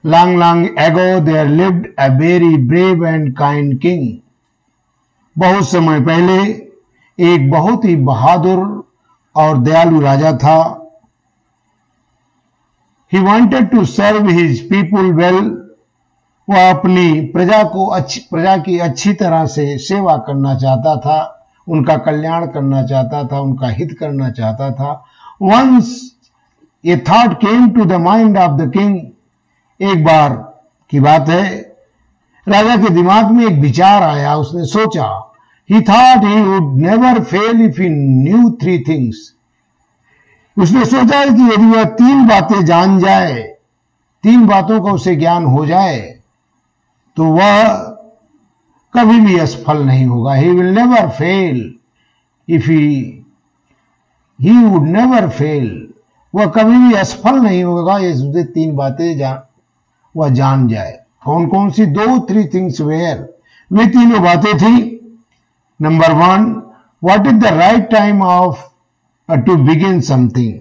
Long, long ago there lived a very brave and kind king. बहुत समय पहले एक बहुत ही बहादुर और दयालु राजा था. He wanted to serve his people well. वह अपनी प्रजा की अच्छी तरह से सेवा करना चाहता था, उनका कल्याण करना चाहता था, उनका हित करना चाहता था. Once a thought came to the mind of the king. एक बार की बात है, राजा के दिमाग में एक विचार आया. उसने सोचा, he thought he would never fail if he knew three things. उसने सोचा कि यदि वह तीन बातें जान जाए, तीन बातों का उसे ज्ञान हो जाए, तो वह कभी भी असफल नहीं होगा. He will never fail if he would never fail. वह कभी भी असफल नहीं होगा ये तीन बातें वह जान जाए. कौन कौन सी? दो, थ्री थिंग्स वेयर. वे तीनों बातें थी. Number 1, what is the right time of to begin something.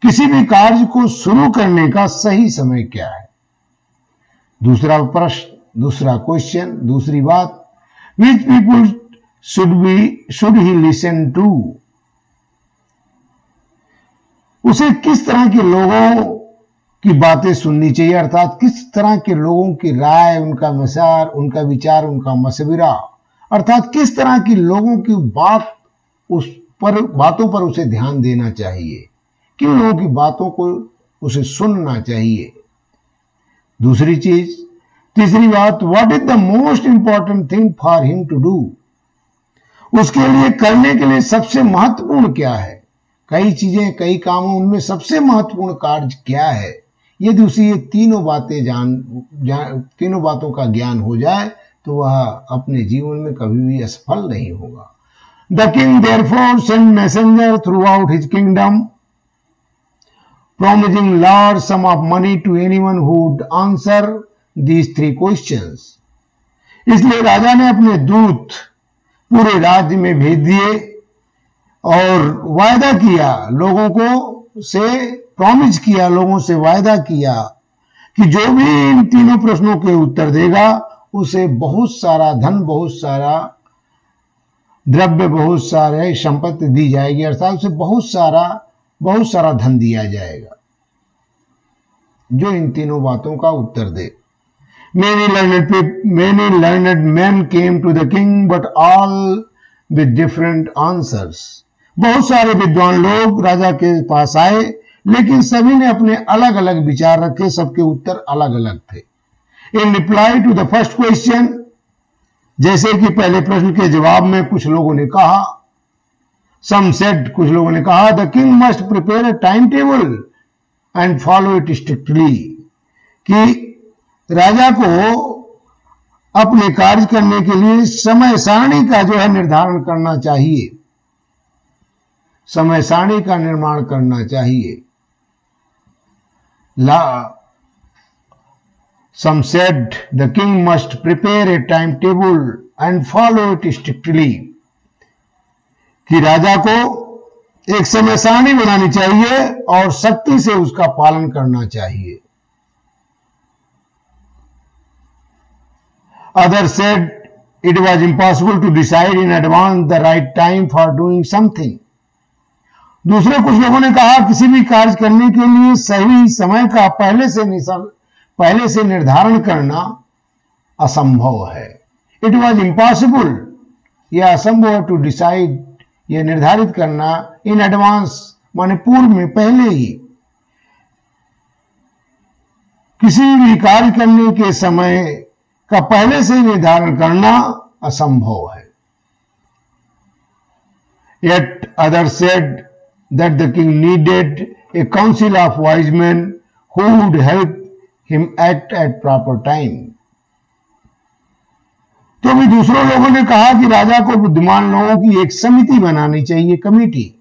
किसी भी कार्य को शुरू करने का सही समय क्या है. दूसरा प्रश्न, दूसरा क्वेश्चन, दूसरी बात, which people should he listen to. उसे किस तरह के लोगों की बातें सुननी चाहिए, अर्थात किस तरह के लोगों की राय, उनका विचार, उनका मशविरा, अर्थात किस तरह की लोगों की बातों पर उसे ध्यान देना चाहिए, किन लोगों की बातों को उसे सुनना चाहिए. दूसरी चीज, तीसरी बात, what is the most important thing for him to do. उसके लिए करने के लिए सबसे महत्वपूर्ण क्या है. कई चीजें, कई कामों, उनमें सबसे महत्वपूर्ण कार्य क्या है. यदि उसे ये तीनों बातों का ज्ञान हो जाए तो वह अपने जीवन में कभी भी असफल नहीं होगा. The king therefore sent messenger throughout his kingdom, promising large sum of money to anyone who would answer these three questions. इसलिए राजा ने अपने दूत पूरे राज्य में भेज दिए और वायदा किया, लोगों को से प्रॉमिस किया, लोगों से वायदा किया कि जो भी इन तीनों प्रश्नों के उत्तर देगा उसे बहुत सारा धन, बहुत सारा द्रव्य, बहुत सारे संपत्ति दी जाएगी, अर्थात उसे बहुत सारा धन दिया जाएगा जो इन तीनों बातों का उत्तर दे. Many learned men came to the king, but all with different answers. बहुत सारे विद्वान लोग राजा के पास आए, लेकिन सभी ने अपने अलग अलग विचार रखे, सबके उत्तर अलग अलग थे. In reply to the first question, जैसे कि पहले प्रश्न के जवाब में कुछ लोगों ने कहा, some said, कुछ लोगों ने कहा, the king must prepare a timetable and follow it strictly. कि राजा को अपने कार्य करने के लिए समय सारणी का जो है निर्धारण करना चाहिए, समय सारणी का निर्माण करना चाहिए. Some said the king must prepare a timetable and follow it strictly. कि राजा को एक समय सारणी बनानी चाहिए और सख्ती से उसका पालन करना चाहिए. Others said it was impossible to decide in advance the right time for doing something. दूसरे कुछ लोगों ने कहा किसी भी कार्य करने के लिए सही समय का पहले से निर्धारण करना असंभव है. It was impossible, यह असंभव टू डिसाइड, यह निर्धारित करना, इन एडवांस माने पूर्व में, पहले ही. किसी भी कार्य करने के समय का पहले से निर्धारण करना असंभव है. Yet others said that the king needed a council of wise men who would help him act at proper time. तो भी दूसरों लोगों ने कहा कि राजा को बुद्धिमान लोगों की एक समिति बनानी चाहिए, कमेटी,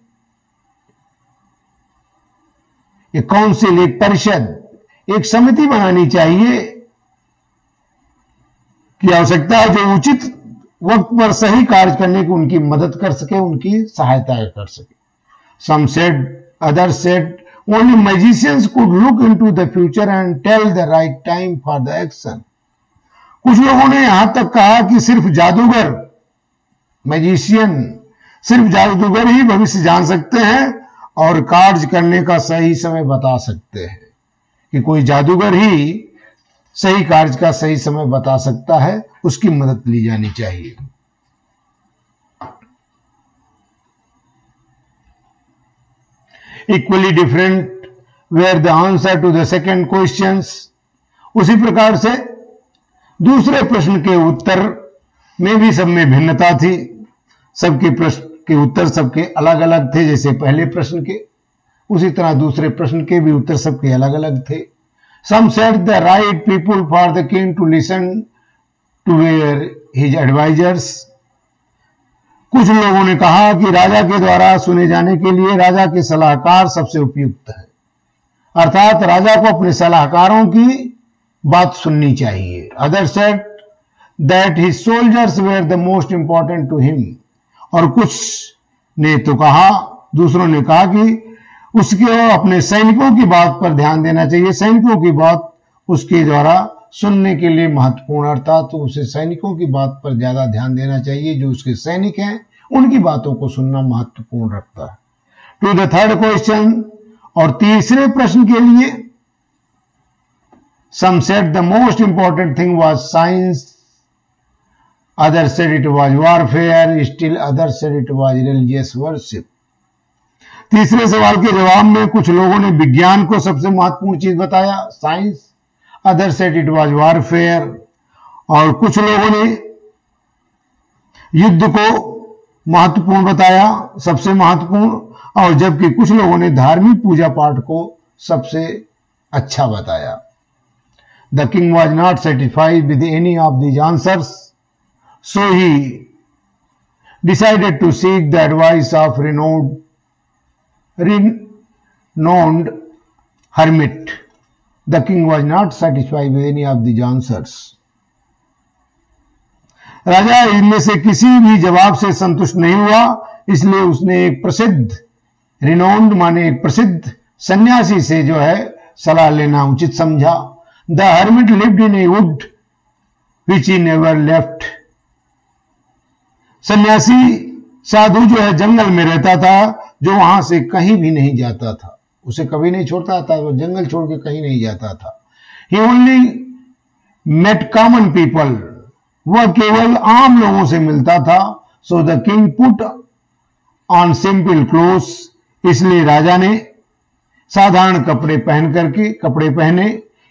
एक काउंसिल, एक परिषद, एक समिति बनानी चाहिए की आवश्यकता है जो उचित वक्त पर सही कार्य करने की उनकी मदद कर सके, उनकी सहायता कर सके. Some said, others said, Only magicians could look into the future and tell the right time for the action. कुछ लोगों ने यहां तक कहा कि सिर्फ जादूगर, मैजिशियन, सिर्फ जादूगर ही भविष्य जान सकते हैं और कार्य करने का सही समय बता सकते हैं, कि कोई जादूगर ही सही कार्य का सही समय बता सकता है, उसकी मदद ली जानी चाहिए। Equally different were the answer to the second questions. उसी प्रकार से दूसरे प्रश्न के उत्तर में भी सब में भिन्नता थी। सबके प्रश्न के उत्तर सबके अलग अलग थे, जैसे पहले प्रश्न के, उसी तरह दूसरे प्रश्न के भी उत्तर सबके अलग अलग थे। Some said the right people for the king to listen to were his advisors. कुछ लोगों ने कहा कि राजा के द्वारा सुने जाने के लिए राजा के सलाहकार सबसे उपयुक्त है, अर्थात राजा को अपने सलाहकारों की बात सुननी चाहिए। Others said that his soldiers were the most important to him. और कुछ ने तो कहा, दूसरों ने कहा कि उसके अपने सैनिकों की बात पर ध्यान देना चाहिए, सैनिकों की बात उसके द्वारा सुनने के लिए महत्वपूर्ण, अर्थात तो उसे सैनिकों की बात पर ज्यादा ध्यान देना चाहिए, जो उसके सैनिक हैं उनकी बातों को सुनना महत्वपूर्ण रखता है। टू द थर्ड क्वेश्चन, और तीसरे प्रश्न के लिए, some said the most important thing was science, others said it was warfare, still others said it was religious worship. तीसरे सवाल के जवाब में कुछ लोगों ने विज्ञान को सबसे महत्वपूर्ण चीज बताया, science, other said it was warfare, और कुछ लोगों ने युद्ध को महत्वपूर्ण बताया, सबसे महत्वपूर्ण, और जबकि कुछ लोगों ने धार्मिक पूजा पाठ को सबसे अच्छा बताया। The king was not satisfied with any of these answers, so he decided to seek the advice of renowned hermit. The king was not satisfied with any of these answers. राजा इनमें से किसी भी जवाब से संतुष्ट नहीं हुआ, इसलिए उसने एक प्रसिद्ध, रिनाउंड माने एक प्रसिद्ध सन्यासी से जो है सलाह लेना उचित समझा। The hermit lived in A would which he never left. सन्यासी साधु जो है जंगल में रहता था, जो वहां से कहीं भी नहीं जाता था, उसे कभी नहीं छोड़ता था, वो जंगल छोड़ के कहीं नहीं जाता था। He only met common people, वह केवल आम लोगों से मिलता था। So the king put on simple clothes, इसलिए राजा ने साधारण कपड़े पहने।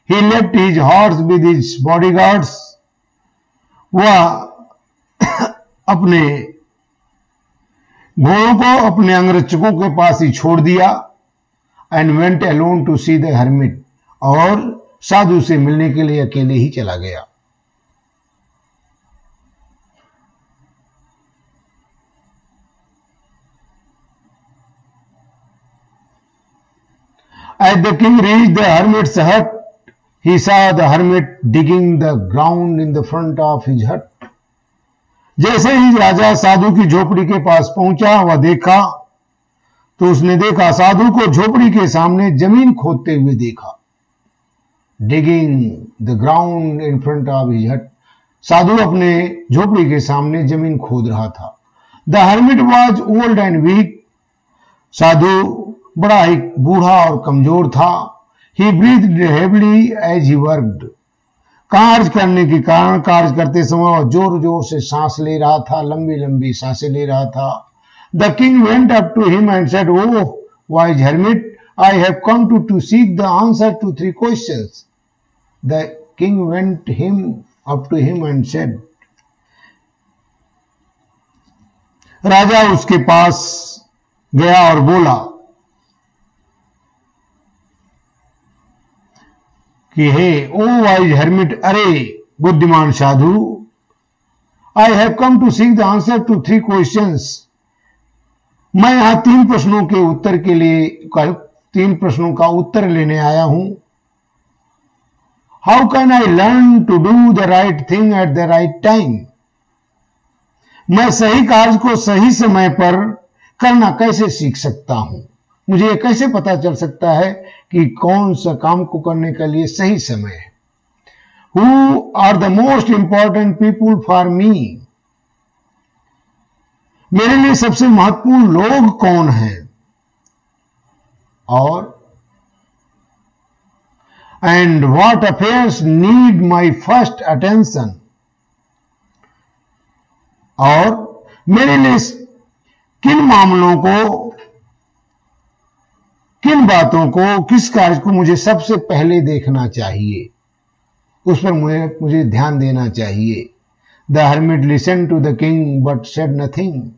He left his horse with his bodyguards, वह अपने घोड़ों को अपने अंगरक्षकों के पास ही छोड़ दिया। And went alone to see the hermit, और साधु से मिलने के लिए अकेले ही चला गया। As the king reached the hermit's hut, he saw the hermit digging the ground in the front of his hut. जैसे ही राजा साधु की झोपड़ी के पास पहुंचा, वह देखा तो उसने देखा साधु को झोपड़ी के सामने जमीन खोदते हुए देखा। Digging the ground in front of his हट, साधु अपने झोपड़ी के सामने जमीन खोद रहा था। The hermit was old and weak, साधु बड़ा ही बूढ़ा और कमजोर था। He breathed heavily as he worked, कार्य करने के कारण कार्य करते समय वह जोर जोर से सांस ले रहा था, लंबी लंबी सांसें ले रहा था। The king went up to him and said, oh wise hermit, I have come to seek the answer to 3 questions. The king went up to him and said, राजा उसके पास गया और बोला कि हे ओ वाइज हर्मिट, अरे बुद्धिमान साधु, I have come to seek the answer to 3 questions, मैं यहां 3 प्रश्नों के उत्तर के लिए 3 प्रश्नों का उत्तर लेने आया हूं। How can I learn to do the right thing at the right time, मैं सही कार्य को सही समय पर करना कैसे सीख सकता हूं। मुझे ये कैसे पता चल सकता है कि कौन सा काम को करने के लिए सही समय है? Who are the most important people for me? मेरे लिए सबसे महत्वपूर्ण लोग कौन हैं? और and what affairs need my first attention? और मेरे लिए किन मामलों को, किन बातों को, किस कार्य को मुझे सबसे पहले देखना चाहिए, उस पर मुझे ध्यान देना चाहिए। The hermit listen to the king but said nothing.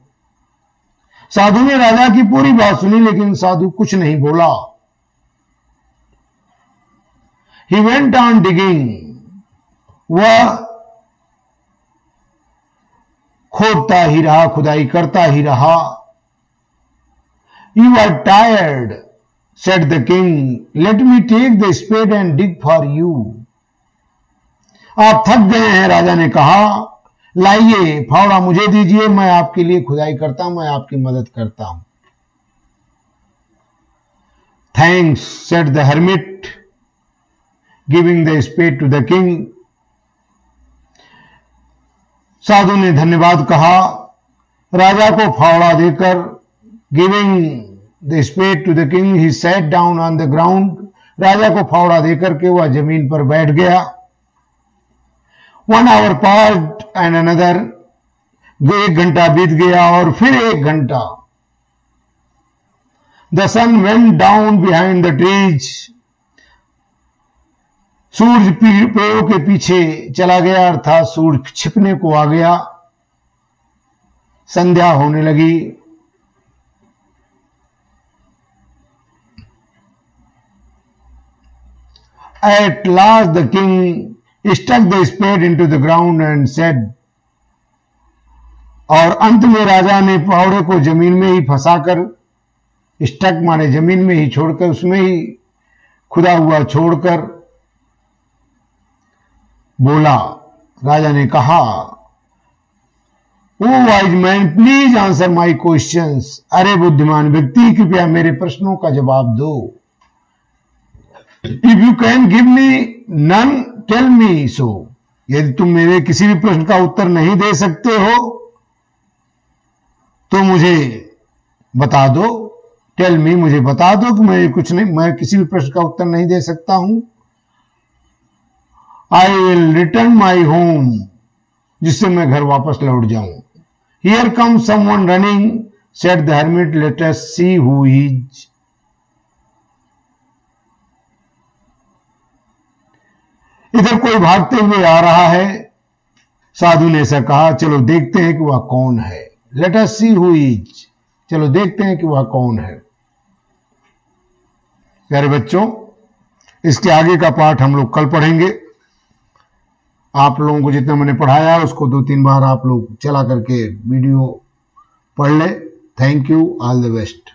साधु ने राजा की पूरी बात सुनी लेकिन साधु कुछ नहीं बोला। He went on digging. वह खोदता ही रहा, खुदाई करता ही रहा। You are tired said the king, let me take the spade and dig for you. आप थक गए हैं, राजा ने कहा, लाइए फावड़ा मुझे दीजिए, मैं आपके लिए खुदाई करता हूं, मैं आपकी मदद करता हूं। Thanks said the hermit giving the spade to the king. साधु ने धन्यवाद कहा, राजा को फावड़ा देकर। Giving the spade to the king he sat down on the ground. राजा को फावड़ा देकर के वह जमीन पर बैठ गया। 1 hour passed and another. 1 घंटा बीत गया और फिर 1 घंटा। The sun went down behind the trees. सूरज पेड़ों के पीछे चला गया, अर्थात सूरज छिपने को आ गया। संध्या होने लगी। At last the king stuck the spade into the ground and said, और अंत में राजा ने फावड़े को जमीन में ही फंसाकर, स्टक माने जमीन में ही छोड़कर, उसमें ही खुदा हुआ छोड़कर बोला। राजा ने कहा, oh wise man please answer my questions. अरे बुद्धिमान व्यक्ति, कृपया मेरे प्रश्नों का जवाब दो। If you can give me none tell me so. यदि तुम मेरे किसी भी प्रश्न का उत्तर नहीं दे सकते हो तो मुझे बता दो। टेल मी, मुझे बता दो कि मैं किसी भी प्रश्न का उत्तर नहीं दे सकता हूं। I will return my home, जिससे मैं घर वापस लौट जाऊं। Here come someone running said the hermit, let us see who is. इधर कोई भागते हुए आ रहा है। साधु ने ऐसा कहा, चलो देखते हैं कि वह कौन है। Let us see who is, चलो देखते हैं कि वह कौन है। प्यारे बच्चों, इसके आगे का पाठ हम लोग कल पढ़ेंगे। आप लोगों को जितना मैंने पढ़ाया उसको 2-3 बार आप लोग चला करके वीडियो पढ़ ले। Thank you, all the best.